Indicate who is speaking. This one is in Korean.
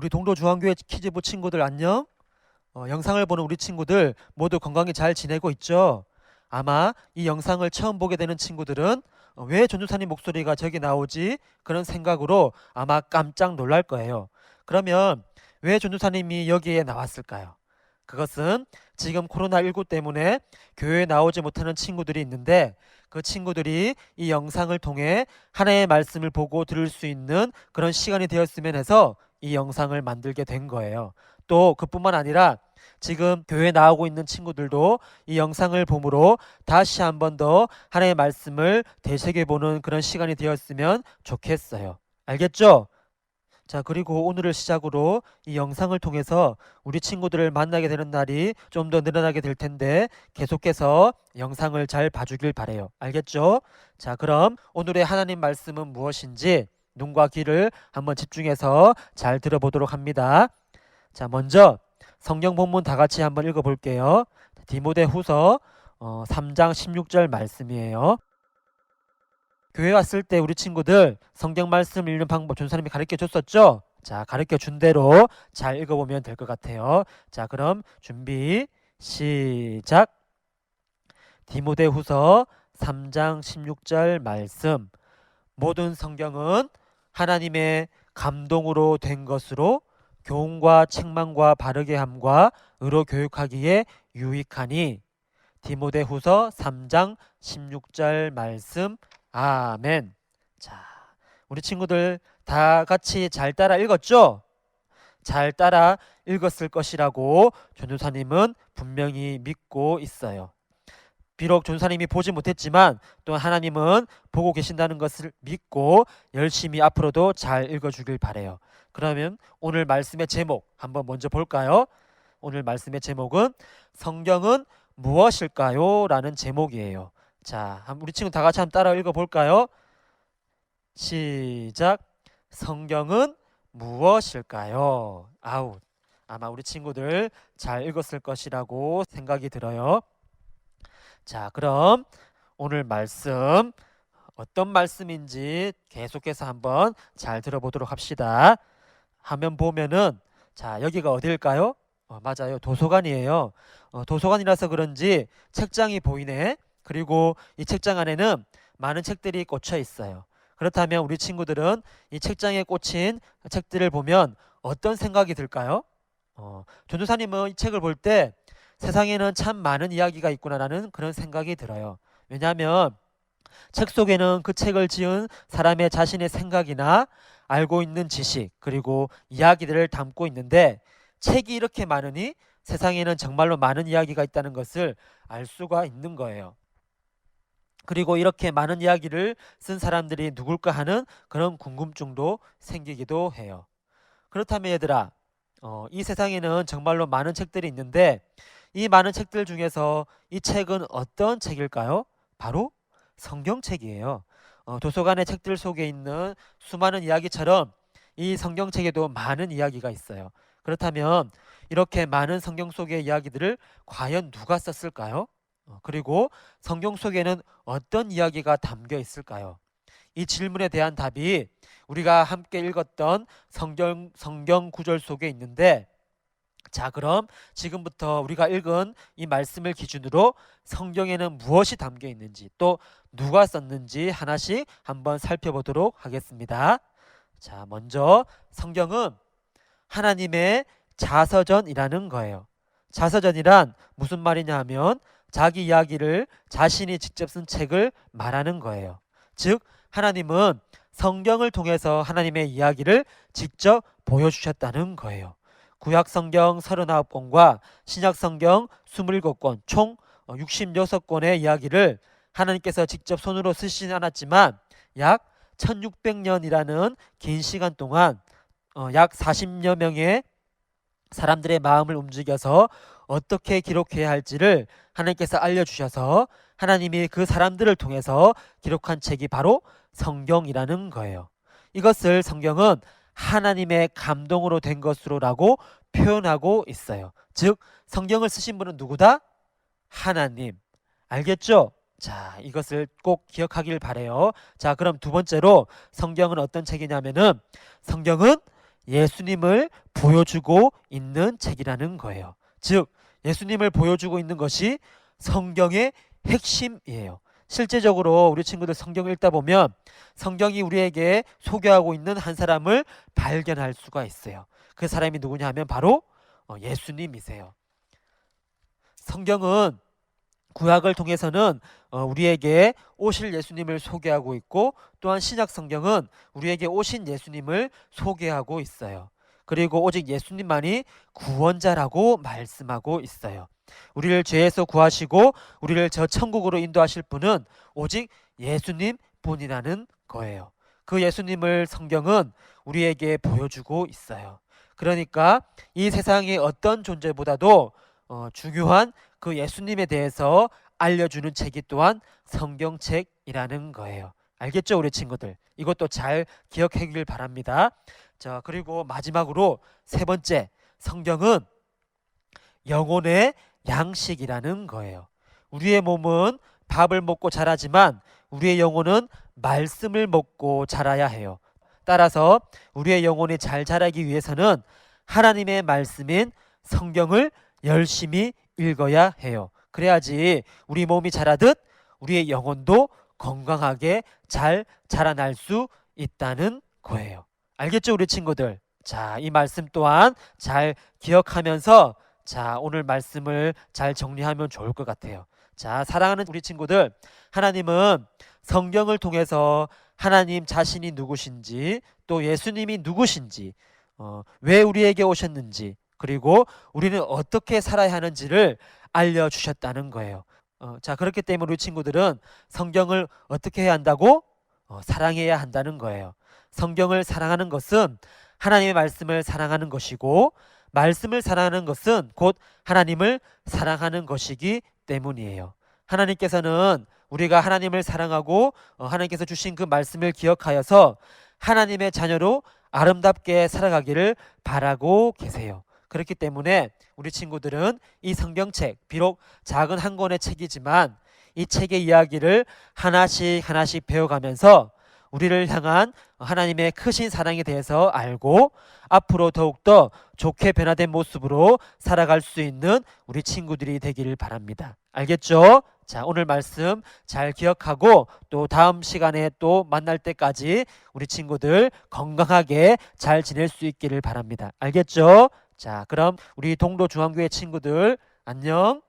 Speaker 1: 우리 동도 중앙교회 키즈부 친구들 안녕? 영상을 보는 우리 친구들 모두 건강히 잘 지내고 있죠? 아마 이 영상을 처음 보게 되는 친구들은 왜 전도사님 목소리가 저기 나오지? 그런 생각으로 아마 깜짝 놀랄 거예요. 그러면 왜 전도사님이 여기에 나왔을까요? 그것은 지금 코로나19 때문에 교회에 나오지 못하는 친구들이 있는데 그 친구들이 이 영상을 통해 하나님의 말씀을 보고 들을 수 있는 그런 시간이 되었으면 해서 이 영상을 만들게 된 거예요. 또 그뿐만 아니라 지금 교회에 나오고 있는 친구들도 이 영상을 보므로 다시 한 번 더 하나님의 말씀을 되새겨보는 그런 시간이 되었으면 좋겠어요. 알겠죠? 자, 그리고 오늘을 시작으로 이 영상을 통해서 우리 친구들을 만나게 되는 날이 좀 더 늘어나게 될 텐데 계속해서 영상을 잘 봐주길 바래요. 알겠죠? 자, 그럼 오늘의 하나님 말씀은 무엇인지 눈과 귀를 한번 집중해서 잘 들어보도록 합니다. 자, 먼저 성경 본문 다 같이 한번 읽어볼게요. 디모데후서 3장 16절 말씀이에요. 교회 왔을 때 우리 친구들 성경 말씀 읽는 방법 전사님이 가르쳐 줬었죠? 자, 가르쳐 준 대로 잘 읽어보면 될 것 같아요. 자, 그럼 준비 시작. 디모데후서 3장 16절 말씀. 모든 성경은 하나님의 감동으로 된 것으로 교훈과 책망과 바르게 함과 의로 교육하기에 유익하니. 디모데후서 3장 16절 말씀. 아멘. 자, 우리 친구들 다 같이 잘 따라 읽었죠? 잘 따라 읽었을 것이라고 전도사님은 분명히 믿고 있어요. 비록 전도사님이 보지 못했지만 또 하나님은 보고 계신다는 것을 믿고 열심히 앞으로도 잘 읽어주길 바래요. 그러면 오늘 말씀의 제목 한번 먼저 볼까요? 오늘 말씀의 제목은 성경은 무엇일까요? 라는 제목이에요. 자, 우리 친구 다 같이 한번 따라 읽어볼까요? 시작. 성경은 무엇일까요? 아우, 아마 우리 친구들 잘 읽었을 것이라고 생각이 들어요. 자, 그럼 오늘 말씀 어떤 말씀인지 계속해서 한번 잘 들어보도록 합시다. 화면 보면은 자, 여기가 어딜까요? 맞아요. 도서관이에요. 도서관이라서 그런지 책장이 보이네. 그리고 이 책장 안에는 많은 책들이 꽂혀 있어요. 그렇다면 우리 친구들은 이 책장에 꽂힌 책들을 보면 어떤 생각이 들까요? 전도사님은 이 책을 볼 때 세상에는 참 많은 이야기가 있구나라는 그런 생각이 들어요. 왜냐하면 책 속에는 그 책을 지은 사람의 자신의 생각이나 알고 있는 지식 그리고 이야기들을 담고 있는데 책이 이렇게 많으니 세상에는 정말로 많은 이야기가 있다는 것을 알 수가 있는 거예요. 그리고 이렇게 많은 이야기를 쓴 사람들이 누굴까 하는 그런 궁금증도 생기기도 해요. 그렇다면 얘들아, 이 세상에는 정말로 많은 책들이 있는데 이 많은 책들 중에서 이 책은 어떤 책일까요? 바로 성경책이에요. 도서관의 책들 속에 있는 수많은 이야기처럼 이 성경책에도 많은 이야기가 있어요. 그렇다면 이렇게 많은 성경 속의 이야기들을 과연 누가 썼을까요? 그리고 성경 속에는 어떤 이야기가 담겨 있을까요? 이 질문에 대한 답이 우리가 함께 읽었던 성경 구절 속에 있는데 자, 그럼 지금부터 우리가 읽은 이 말씀을 기준으로 성경에는 무엇이 담겨 있는지 또 누가 썼는지 하나씩 한번 살펴보도록 하겠습니다. 자, 먼저 성경은 하나님의 자서전이라는 거예요. 자서전이란 무슨 말이냐 하면 자기 이야기를 자신이 직접 쓴 책을 말하는 거예요. 즉 하나님은 성경을 통해서 하나님의 이야기를 직접 보여주셨다는 거예요. 구약성경 39권과 신약성경 27권 총 66권의 이야기를 하나님께서 직접 손으로 쓰시진 않았지만 약 1600년이라는 긴 시간 동안 약 40여 명의 사람들의 마음을 움직여서 어떻게 기록해야 할지를 하나님께서 알려주셔서 하나님이 그 사람들을 통해서 기록한 책이 바로 성경이라는 거예요. 이것을 성경은 하나님의 감동으로 된 것으로라고 표현하고 있어요. 즉 성경을 쓰신 분은 누구다? 하나님. 알겠죠? 자, 이것을 꼭 기억하길 바래요. 자, 그럼 두 번째로 성경은 어떤 책이냐면은 성경은 예수님을 보여주고 있는 책이라는 거예요. 즉 예수님을 보여주고 있는 것이 성경의 핵심이에요. 실제적으로 우리 친구들 성경을 읽다 보면 성경이 우리에게 소개하고 있는 한 사람을 발견할 수가 있어요. 그 사람이 누구냐 하면 바로 예수님이세요. 성경은 구약을 통해서는 우리에게 오실 예수님을 소개하고 있고, 또한 신약 성경은 우리에게 오신 예수님을 소개하고 있어요. 그리고 오직 예수님만이 구원자라고 말씀하고 있어요. 우리를 죄에서 구하시고 우리를 저 천국으로 인도하실 분은 오직 예수님 뿐이라는 거예요. 그 예수님을 성경은 우리에게 보여주고 있어요. 그러니까 이 세상의 어떤 존재보다도 중요한 그 예수님에 대해서 알려주는 책이 또한 성경책이라는 거예요. 알겠죠, 우리 친구들? 이것도 잘 기억하길 바랍니다. 자, 그리고 마지막으로 세 번째, 성경은 영혼의 양식이라는 거예요. 우리의 몸은 밥을 먹고 자라지만 우리의 영혼은 말씀을 먹고 자라야 해요. 따라서 우리의 영혼이 잘 자라기 위해서는 하나님의 말씀인 성경을 열심히 읽어야 해요. 그래야지 우리 몸이 자라듯 우리의 영혼도 건강하게 잘 자라날 수 있다는 거예요. 알겠죠, 우리 친구들? 자, 이 말씀 또한 잘 기억하면서 자, 오늘 말씀을 잘 정리하면 좋을 것 같아요. 자, 사랑하는 우리 친구들, 하나님은 성경을 통해서 하나님 자신이 누구신지, 또 예수님이 누구신지, 왜 우리에게 오셨는지, 그리고 우리는 어떻게 살아야 하는지를 알려주셨다는 거예요. 자, 그렇기 때문에 우리 친구들은 성경을 어떻게 해야 한다고? 사랑해야 한다는 거예요. 성경을 사랑하는 것은 하나님의 말씀을 사랑하는 것이고, 말씀을 사랑하는 것은 곧 하나님을 사랑하는 것이기 때문이에요. 하나님께서는 우리가 하나님을 사랑하고 하나님께서 주신 그 말씀을 기억하여서 하나님의 자녀로 아름답게 살아가기를 바라고 계세요. 그렇기 때문에 우리 친구들은 이 성경책, 비록 작은 한 권의 책이지만 이 책의 이야기를 하나씩 하나씩 배워가면서 우리를 향한 하나님의 크신 사랑에 대해서 알고 앞으로 더욱더 좋게 변화된 모습으로 살아갈 수 있는 우리 친구들이 되기를 바랍니다. 알겠죠? 자, 오늘 말씀 잘 기억하고 또 다음 시간에 또 만날 때까지 우리 친구들 건강하게 잘 지낼 수 있기를 바랍니다. 알겠죠? 자, 그럼 우리 동로 중앙교회 친구들 안녕.